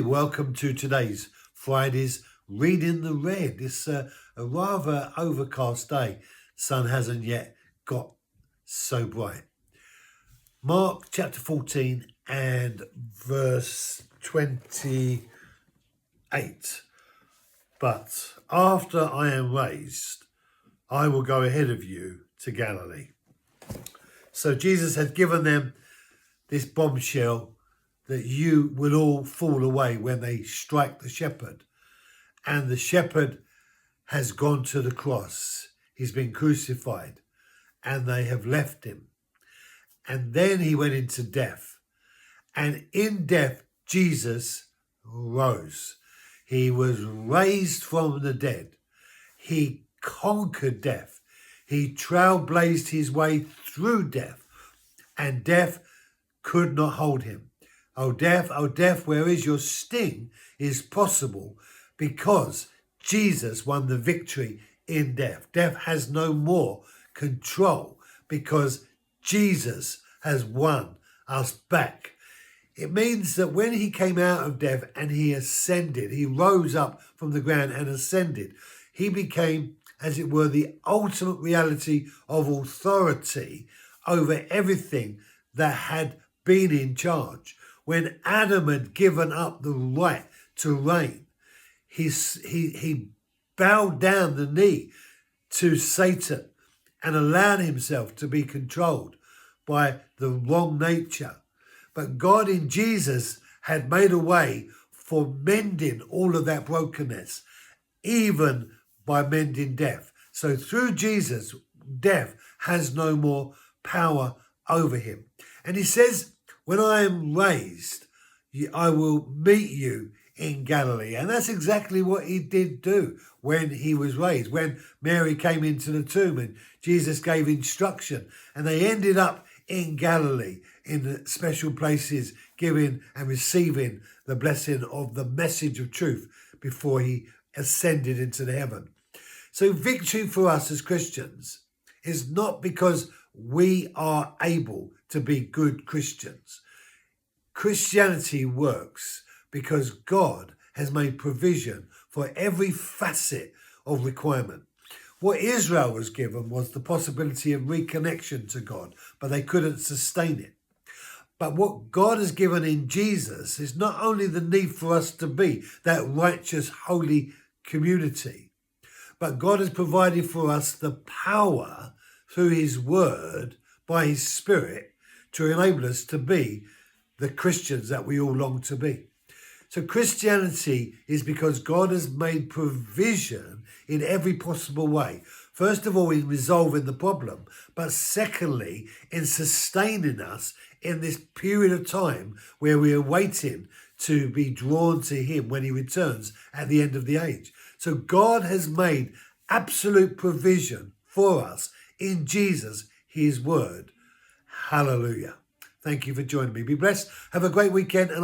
Welcome to today's Friday's Reading the Red. It's a rather overcast day. Sun hasn't yet got so bright. Mark chapter 14 and verse 28. But after I am raised, I will go ahead of you to Galilee. So Jesus had given them this bombshell that you will all fall away when they strike the shepherd. And the shepherd has gone to the cross. He's been crucified and they have left him. And then he went into death. And in death, Jesus rose. He was raised from the dead. He conquered death. He trailblazed his way through death. And death could not hold him. O death, where is your sting? Is possible because Jesus won the victory in death. Death has no more control because Jesus has won us back. It means that when he came out of death and he ascended, he rose up from the ground and ascended, he became, as it were, the ultimate reality of authority over everything that had been in charge. When Adam had given up the right to reign, he bowed down the knee to Satan and allowed himself to be controlled by the wrong nature. But God in Jesus had made a way for mending all of that brokenness, even by mending death. So through Jesus, death has no more power over him. And he says, when I am raised, I will meet you in Galilee. And that's exactly what he did do when he was raised. When Mary came into the tomb and Jesus gave instruction and they ended up in Galilee in the special places, giving and receiving the blessing of the message of truth before he ascended into the heaven. So victory for us as Christians is not because we are able to be good Christians. Christianity works because God has made provision for every facet of requirement. What Israel was given was the possibility of reconnection to God, but they couldn't sustain it. But what God has given in Jesus is not only the need for us to be that righteous, holy community, but God has provided for us the power through his word, by his spirit, to enable us to be the Christians that we all long to be. So Christianity is because God has made provision in every possible way. First of all, in resolving the problem, but secondly, in sustaining us in this period of time where we are waiting to be drawn to him when he returns at the end of the age. So God has made absolute provision for us in Jesus, his word. Hallelujah. Thank you for joining me. Be blessed. Have a great weekend. And